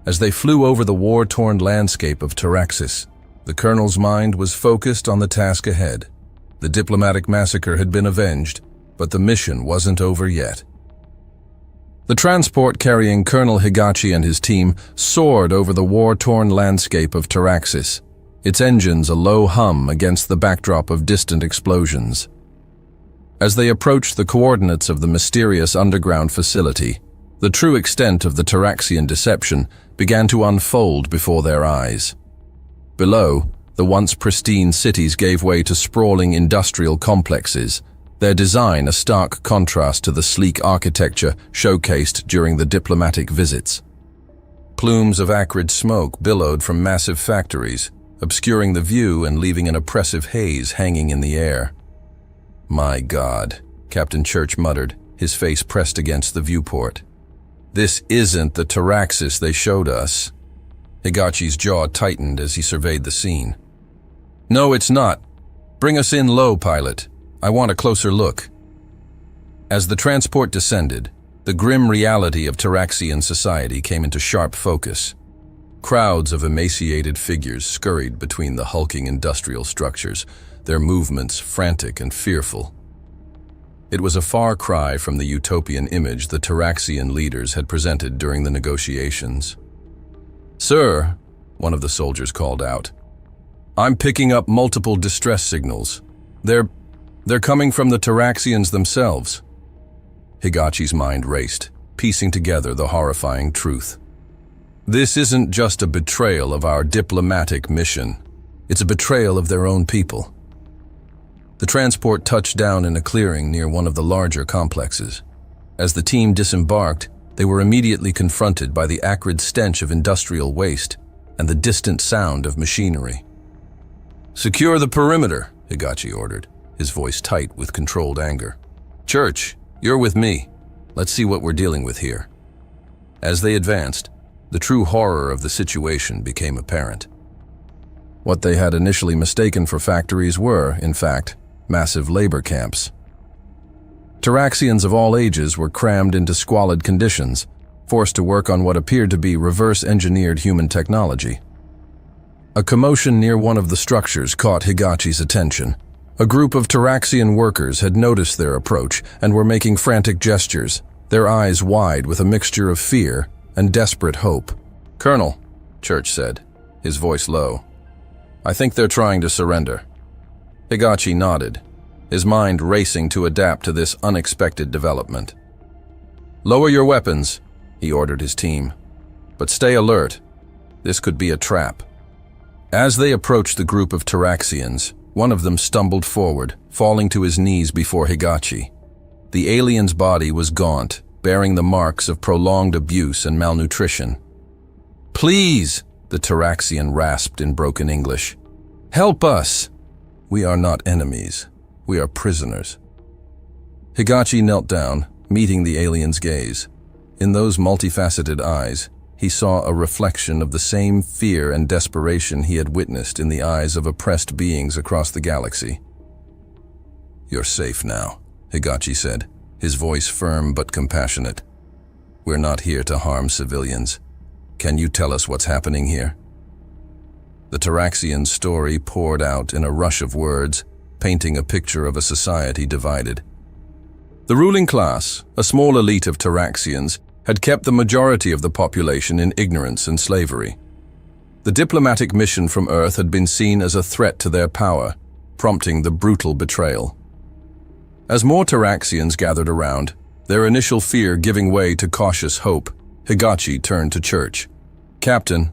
As they flew over the war-torn landscape of Taraxis, the Colonel's mind was focused on the task ahead. The diplomatic massacre had been avenged, but the mission wasn't over yet. The transport carrying Colonel Higachi and his team soared over the war-torn landscape of Taraxis, its engines a low hum against the backdrop of distant explosions. As they approached the coordinates of the mysterious underground facility, the true extent of the Taraxian deception began to unfold before their eyes. Below, the once pristine cities gave way to sprawling industrial complexes, their design a stark contrast to the sleek architecture showcased during the diplomatic visits. Plumes of acrid smoke billowed from massive factories, obscuring the view and leaving an oppressive haze hanging in the air. "My God," Captain Church muttered, his face pressed against the viewport. "This isn't the Taraxis they showed us." Higachi's jaw tightened as he surveyed the scene. "No, it's not. Bring us in low, pilot. I want a closer look." As the transport descended, the grim reality of Taraxian society came into sharp focus. Crowds of emaciated figures scurried between the hulking industrial structures, their movements frantic and fearful. It was a far cry from the utopian image the Taraxian leaders had presented during the negotiations. "Sir," one of the soldiers called out, "I'm picking up multiple distress signals. They're coming from the Taraxians themselves." Higachi's mind raced, piecing together the horrifying truth. This isn't just a betrayal of our diplomatic mission. It's a betrayal of their own people. The transport touched down in a clearing near one of the larger complexes. As the team disembarked, they were immediately confronted by the acrid stench of industrial waste and the distant sound of machinery. "Secure the perimeter," Higachi ordered, his voice tight with controlled anger. "Church, you're with me. Let's see what we're dealing with here." As they advanced, the true horror of the situation became apparent. What they had initially mistaken for factories were, in fact, massive labor camps. Taraxians of all ages were crammed into squalid conditions, forced to work on what appeared to be reverse-engineered human technology. A commotion near one of the structures caught Higachi's attention. A group of Taraxian workers had noticed their approach and were making frantic gestures, their eyes wide with a mixture of fear and desperate hope. "Colonel," Church said, his voice low, "I think they're trying to surrender." Higachi nodded, his mind racing to adapt to this unexpected development. "Lower your weapons," he ordered his team, "but stay alert. This could be a trap." As they approached the group of Taraxians, one of them stumbled forward, falling to his knees before Higachi. The alien's body was gaunt, bearing the marks of prolonged abuse and malnutrition. "Please," the Taraxian rasped in broken English. "Help us." "We are not enemies. We are prisoners." Higachi knelt down, meeting the alien's gaze. In those multifaceted eyes, he saw a reflection of the same fear and desperation he had witnessed in the eyes of oppressed beings across the galaxy. "You're safe now," Higachi said, his voice firm but compassionate. "We're not here to harm civilians. Can you tell us what's happening here?" The Taraxian story poured out in a rush of words, painting a picture of a society divided. The ruling class, a small elite of Taraxians, had kept the majority of the population in ignorance and slavery. The diplomatic mission from Earth had been seen as a threat to their power, prompting the brutal betrayal. As more Taraxians gathered around, their initial fear giving way to cautious hope, Higachi turned to Church. "Captain,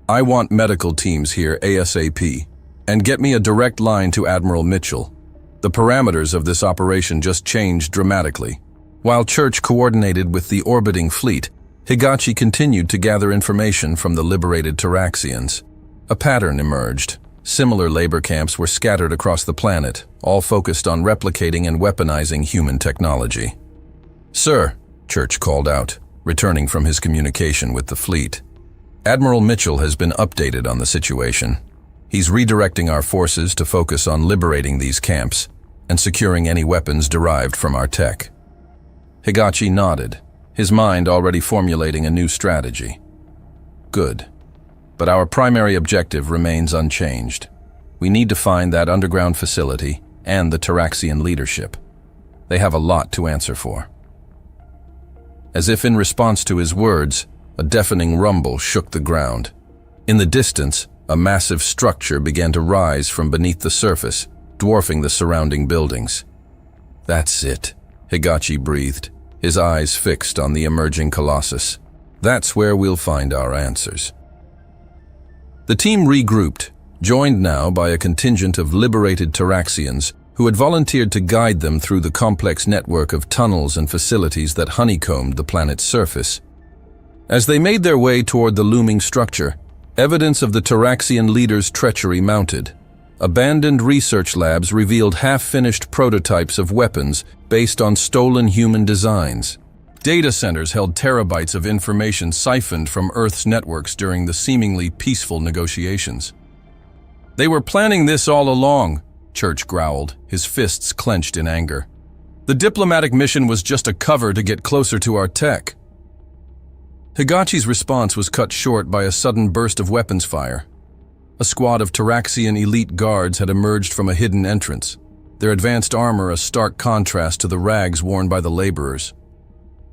I want medical teams here ASAP, and get me a direct line to Admiral Mitchell. The parameters of this operation just changed dramatically. While Church coordinated with the orbiting fleet, Higachi continued to gather information from the liberated Taraxians. A pattern emerged. Similar labor camps were scattered across the planet, all focused on replicating and weaponizing human technology. "Sir," Church called out, returning from his communication with the fleet. "Admiral Mitchell has been updated on the situation. He's redirecting our forces to focus on liberating these camps and securing any weapons derived from our tech." Higachi nodded, his mind already formulating a new strategy. "Good. But our primary objective remains unchanged. We need to find that underground facility and the Taraxian leadership. They have a lot to answer for." As if in response to his words, a deafening rumble shook the ground. In the distance, a massive structure began to rise from beneath the surface, dwarfing the surrounding buildings. "That's it," Higachi breathed, his eyes fixed on the emerging colossus. "That's where we'll find our answers." The team regrouped, joined now by a contingent of liberated Taraxians who had volunteered to guide them through the complex network of tunnels and facilities that honeycombed the planet's surface. As they made their way toward the looming structure, evidence of the Taraxian leader's treachery mounted. Abandoned research labs revealed half-finished prototypes of weapons based on stolen human designs. Data centers held terabytes of information siphoned from Earth's networks during the seemingly peaceful negotiations. "They were planning this all along," Church growled, his fists clenched in anger. "The diplomatic mission was just a cover to get closer to our tech." Higachi's response was cut short by a sudden burst of weapons fire. A squad of Taraxian elite guards had emerged from a hidden entrance, their advanced armor a stark contrast to the rags worn by the laborers.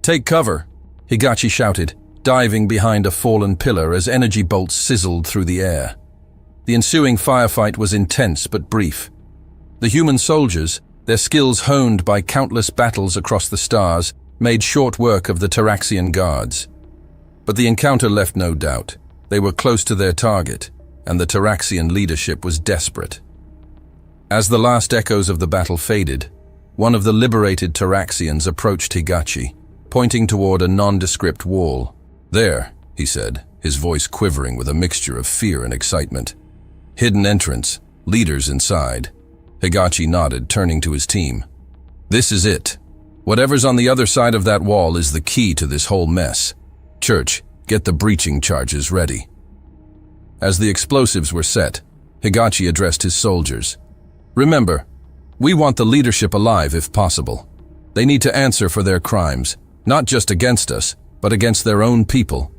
"Take cover," Higachi shouted, diving behind a fallen pillar as energy bolts sizzled through the air. The ensuing firefight was intense but brief. The human soldiers, their skills honed by countless battles across the stars, made short work of the Taraxian guards. But the encounter left no doubt. They were close to their target, and the Taraxian leadership was desperate. As the last echoes of the battle faded, one of the liberated Taraxians approached Higachi, pointing toward a nondescript wall. "There," he said, his voice quivering with a mixture of fear and excitement. "Hidden entrance, leaders inside." Higachi nodded, turning to his team. "This is it. Whatever's on the other side of that wall is the key to this whole mess. Church, get the breaching charges ready." As the explosives were set, Higachi addressed his soldiers. "Remember, we want the leadership alive if possible. They need to answer for their crimes, not just against us, but against their own people."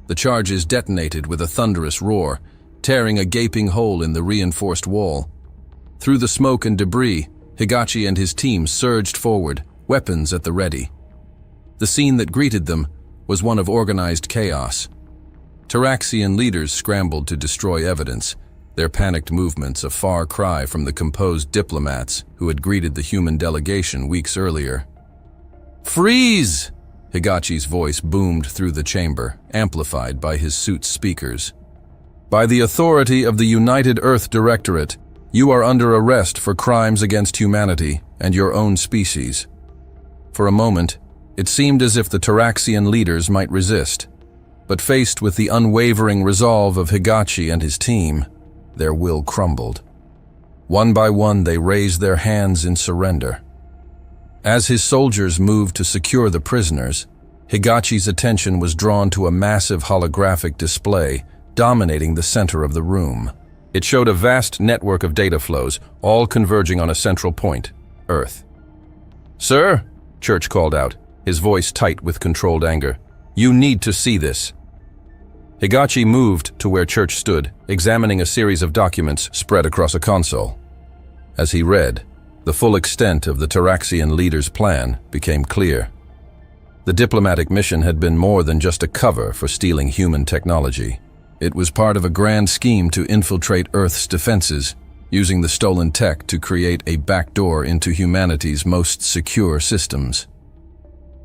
The charges detonated with a thunderous roar, tearing a gaping hole in the reinforced wall. Through the smoke and debris, Higachi and his team surged forward, weapons at the ready. The scene that greeted them was one of organized chaos. Taraxian leaders scrambled to destroy evidence, their panicked movements a far cry from the composed diplomats who had greeted the human delegation weeks earlier. "Freeze!" Higachi's voice boomed through the chamber, amplified by his suit's speakers. "By the authority of the United Earth Directorate, you are under arrest for crimes against humanity and your own species." For a moment, it seemed as if the Taraxian leaders might resist, but faced with the unwavering resolve of Higachi and his team, their will crumbled. One by one, they raised their hands in surrender. As his soldiers moved to secure the prisoners, Higachi's attention was drawn to a massive holographic display dominating the center of the room. It showed a vast network of data flows, all converging on a central point, Earth. "Sir," Church called out, his voice tight with controlled anger, "you need to see this." Higachi moved to where Church stood, examining a series of documents spread across a console. As he read, the full extent of the Taraxian leader's plan became clear. The diplomatic mission had been more than just a cover for stealing human technology. It was part of a grand scheme to infiltrate Earth's defenses, using the stolen tech to create a backdoor into humanity's most secure systems.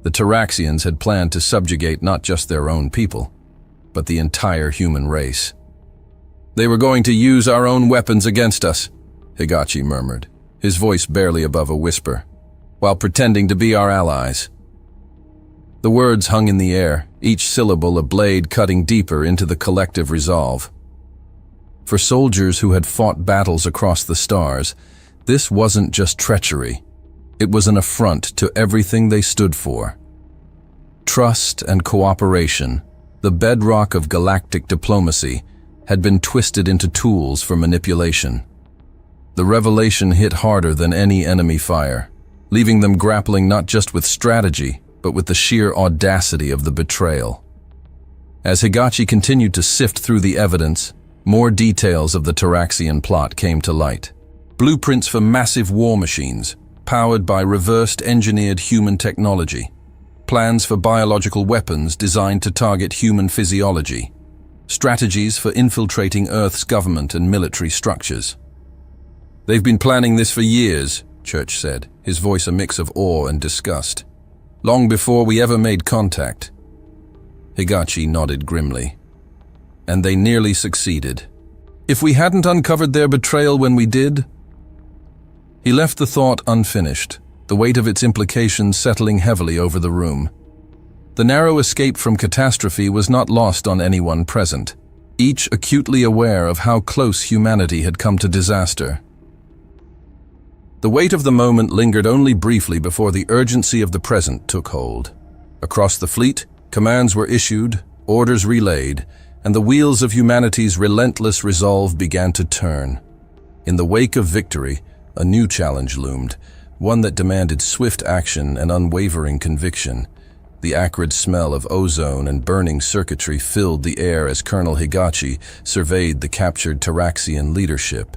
The Taraxians had planned to subjugate not just their own people, but the entire human race. "They were going to use our own weapons against us," Higachi murmured, his voice barely above a whisper, "while pretending to be our allies." The words hung in the air, each syllable a blade cutting deeper into the collective resolve. For soldiers who had fought battles across the stars, this wasn't just treachery. It was an affront to everything they stood for. Trust and cooperation, the bedrock of galactic diplomacy, had been twisted into tools for manipulation. The revelation hit harder than any enemy fire, leaving them grappling not just with strategy, but with the sheer audacity of the betrayal. As Higachi continued to sift through the evidence, more details of the Taraxian plot came to light. Blueprints for massive war machines, powered by reversed-engineered human technology. Plans for biological weapons designed to target human physiology. Strategies for infiltrating Earth's government and military structures. "They've been planning this for years," Church said, his voice a mix of awe and disgust. "Long before we ever made contact." Higachi nodded grimly. "And they nearly succeeded. If we hadn't uncovered their betrayal when we did..." He left the thought unfinished, the weight of its implications settling heavily over the room. The narrow escape from catastrophe was not lost on anyone present, each acutely aware of how close humanity had come to disaster. The weight of the moment lingered only briefly before the urgency of the present took hold. Across the fleet, commands were issued, orders relayed, and the wheels of humanity's relentless resolve began to turn. In the wake of victory, a new challenge loomed, one that demanded swift action and unwavering conviction. The acrid smell of ozone and burning circuitry filled the air as Colonel Higachi surveyed the captured Taraxian leadership.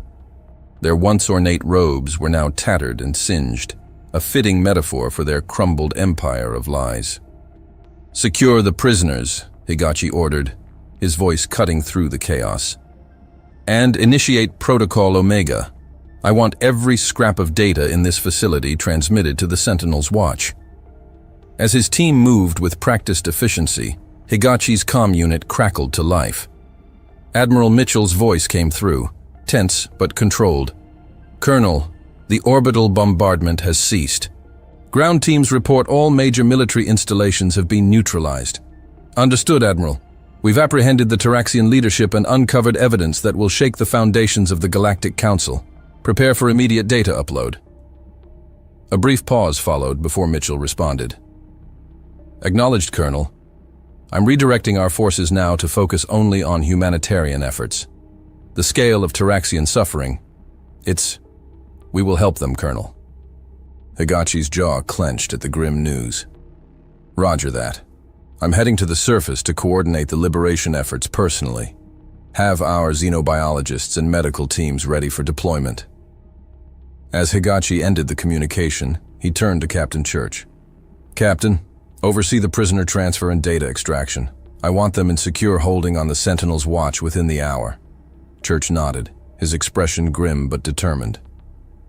Their once ornate robes were now tattered and singed, a fitting metaphor for their crumbled empire of lies. "Secure the prisoners," Higachi ordered, his voice cutting through the chaos. "And initiate Protocol Omega. I want every scrap of data in this facility transmitted to the Sentinel's watch." As his team moved with practiced efficiency, Higachi's comm unit crackled to life. Admiral Mitchell's voice came through, tense but controlled. "Colonel, the orbital bombardment has ceased. Ground teams report all major military installations have been neutralized." "Understood, Admiral. We've apprehended the Taraxian leadership and uncovered evidence that will shake the foundations of the Galactic Council. Prepare for immediate data upload." A brief pause followed before Mitchell responded. "Acknowledged, Colonel. I'm redirecting our forces now to focus only on humanitarian efforts. The scale of Taraxian suffering, we will help them, Colonel." Higachi's jaw clenched at the grim news. "Roger that. I'm heading to the surface to coordinate the liberation efforts personally. Have our xenobiologists and medical teams ready for deployment." As Higachi ended the communication, he turned to Captain Church. "Captain, oversee the prisoner transfer and data extraction. I want them in secure holding on the Sentinel's watch within the hour." Church nodded, his expression grim but determined.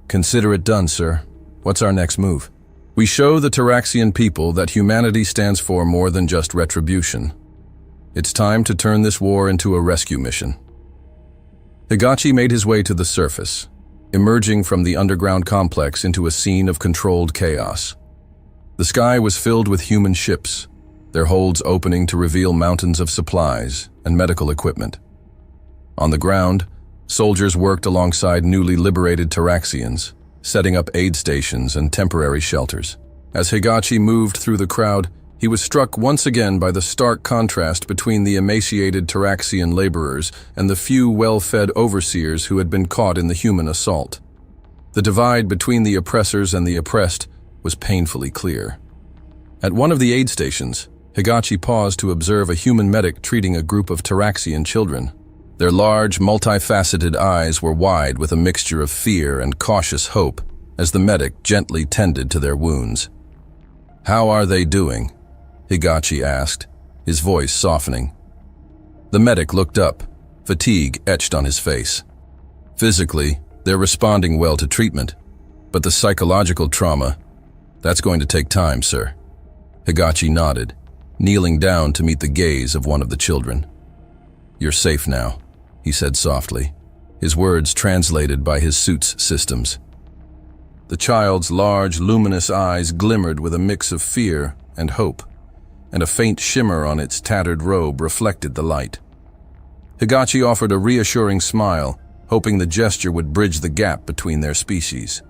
"Consider it done, sir. What's our next move?" "We show the Taraxian people that humanity stands for more than just retribution. It's time to turn this war into a rescue mission." Higachi made his way to the surface, emerging from the underground complex into a scene of controlled chaos. The sky was filled with human ships, their holds opening to reveal mountains of supplies and medical equipment. On the ground, soldiers worked alongside newly liberated Taraxians, setting up aid stations and temporary shelters. As Higachi moved through the crowd, he was struck once again by the stark contrast between the emaciated Taraxian laborers and the few well-fed overseers who had been caught in the human assault. The divide between the oppressors and the oppressed was painfully clear. At one of the aid stations, Higachi paused to observe a human medic treating a group of Taraxian children. Their large, multifaceted eyes were wide with a mixture of fear and cautious hope as the medic gently tended to their wounds. "How are they doing?" Higachi asked, his voice softening. The medic looked up, fatigue etched on his face. "Physically, they're responding well to treatment, but the psychological trauma, that's going to take time, sir." Higachi nodded, kneeling down to meet the gaze of one of the children. "You're safe now," he said softly, his words translated by his suit's systems. The child's large, luminous eyes glimmered with a mix of fear and hope, and a faint shimmer on its tattered robe reflected the light. Higachi offered a reassuring smile, hoping the gesture would bridge the gap between their species.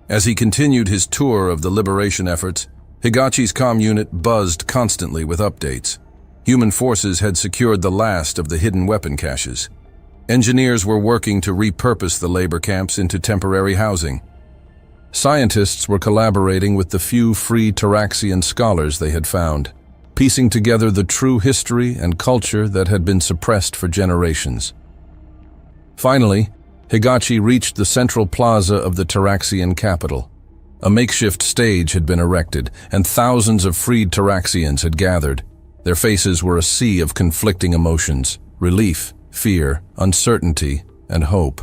As he continued his tour of the liberation efforts, Higachi's comm unit buzzed constantly with updates. Human forces had secured the last of the hidden weapon caches. Engineers were working to repurpose the labor camps into temporary housing. Scientists were collaborating with the few free Taraxian scholars they had found, piecing together the true history and culture that had been suppressed for generations. Finally, Higachi reached the central plaza of the Taraxian capital. A makeshift stage had been erected, and thousands of freed Taraxians had gathered. Their faces were a sea of conflicting emotions: relief, fear, uncertainty, and hope.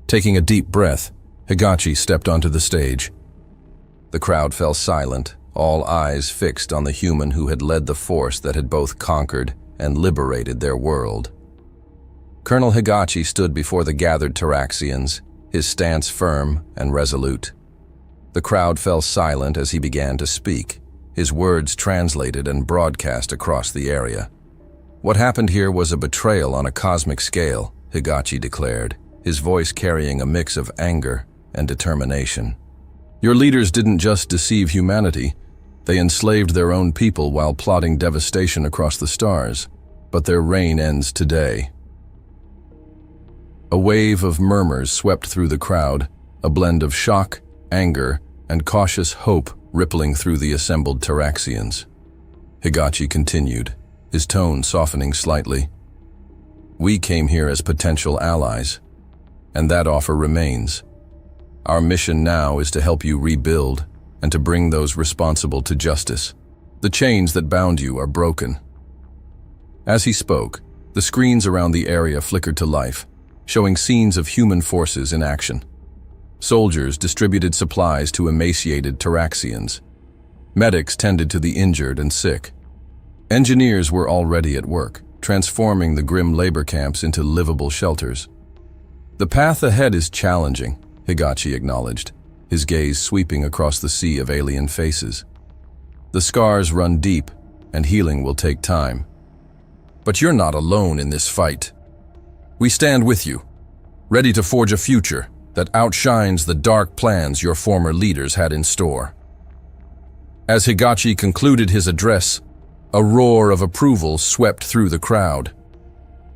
Taking a deep breath, Higachi stepped onto the stage. The crowd fell silent, all eyes fixed on the human who had led the force that had both conquered and liberated their world. Colonel Higachi stood before the gathered Taraxians, his stance firm and resolute. The crowd fell silent as he began to speak, his words translated and broadcast across the area. "What happened here was a betrayal on a cosmic scale," Higachi declared, his voice carrying a mix of anger and determination. "Your leaders didn't just deceive humanity, they enslaved their own people while plotting devastation across the stars. But their reign ends today." A wave of murmurs swept through the crowd, a blend of shock, anger, and cautious hope rippling through the assembled Taraxians. Higachi continued, his tone softening slightly. "We came here as potential allies, and that offer remains. Our mission now is to help you rebuild and to bring those responsible to justice. The chains that bound you are broken." As he spoke, the screens around the area flickered to life, showing scenes of human forces in action. Soldiers distributed supplies to emaciated Taraxians. Medics tended to the injured and sick. Engineers were already at work, transforming the grim labor camps into livable shelters. "The path ahead is challenging," Higachi acknowledged, his gaze sweeping across the sea of alien faces. "The scars run deep, and healing will take time. But you're not alone in this fight. We stand with you, ready to forge a future that outshines the dark plans your former leaders had in store." As Higachi concluded his address, a roar of approval swept through the crowd.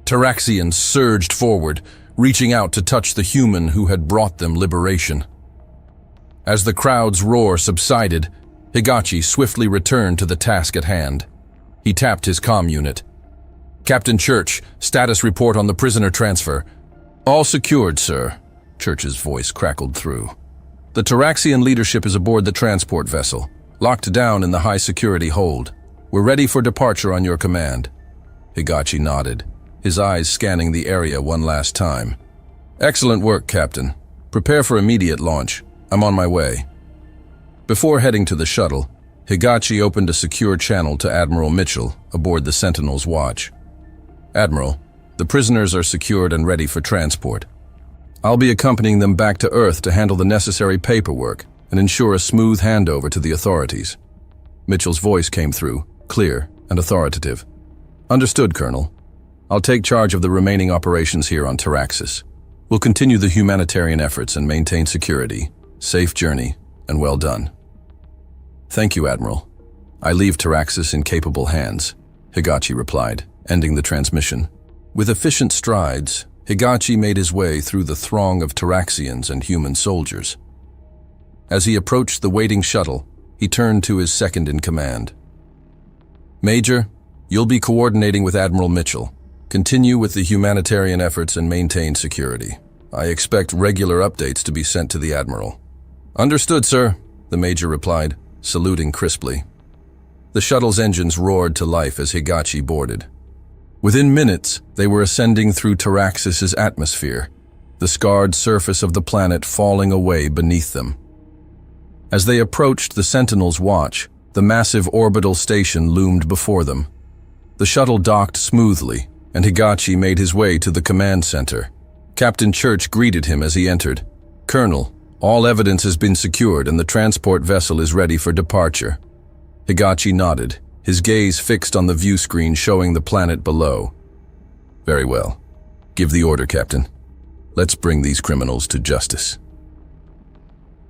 Taraxians surged forward, reaching out to touch the human who had brought them liberation. As the crowd's roar subsided, Higachi swiftly returned to the task at hand. He tapped his comm unit. "Captain Church, status report on the prisoner transfer." "All secured, sir," Church's voice crackled through. "The Taraxian leadership is aboard the transport vessel, locked down in the high-security hold. We're ready for departure on your command." Higachi nodded, his eyes scanning the area one last time. "Excellent work, Captain. Prepare for immediate launch. I'm on my way." Before heading to the shuttle, Higachi opened a secure channel to Admiral Mitchell aboard the Sentinel's watch. "Admiral, the prisoners are secured and ready for transport. I'll be accompanying them back to Earth to handle the necessary paperwork and ensure a smooth handover to the authorities." Mitchell's voice came through, clear and authoritative. "Understood, Colonel. I'll take charge of the remaining operations here on Taraxis. We'll continue the humanitarian efforts and maintain security. Safe journey, and well done." "Thank you, Admiral. I leave Taraxis in capable hands," Higachi replied, ending the transmission. With efficient strides, Higachi made his way through the throng of Taraxians and human soldiers. As he approached the waiting shuttle, he turned to his second-in-command. "Major, you'll be coordinating with Admiral Mitchell. Continue with the humanitarian efforts and maintain security. I expect regular updates to be sent to the Admiral." "Understood, sir," the Major replied, saluting crisply. The shuttle's engines roared to life as Higachi boarded. Within minutes, they were ascending through Taraxis's atmosphere, the scarred surface of the planet falling away beneath them. As they approached the Sentinel's watch, the massive orbital station loomed before them. The shuttle docked smoothly, and Higachi made his way to the command center. Captain Church greeted him as he entered. "Colonel, all evidence has been secured and the transport vessel is ready for departure." Higachi nodded, his gaze fixed on the view screen showing the planet below. "Very well. Give the order, Captain. Let's bring these criminals to justice."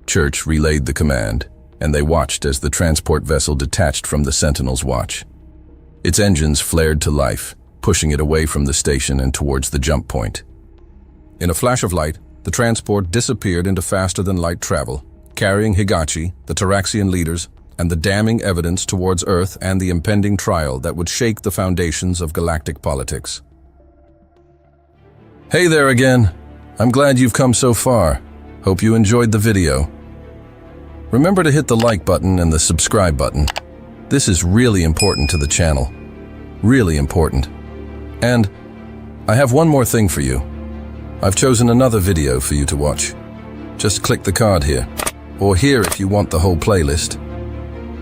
Church relayed the command, and they watched as the transport vessel detached from the Sentinel's watch. Its engines flared to life, pushing it away from the station and towards the jump point. In a flash of light, the transport disappeared into faster-than-light travel, carrying Higachi, the Taraxian leaders, and the damning evidence towards Earth and the impending trial that would shake the foundations of galactic politics. Hey there again. I'm glad you've come so far. Hope you enjoyed the video. Remember to hit the like button and the subscribe button. This is really important to the channel. Really important. And I have one more thing for you. I've chosen another video for you to watch. Just click the card here, or here if you want the whole playlist.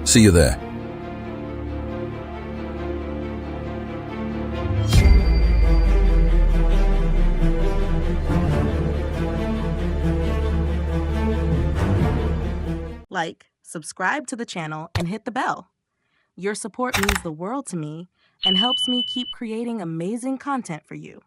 See you there. Like, subscribe to the channel, and hit the bell. Your support means the world to me and helps me keep creating amazing content for you.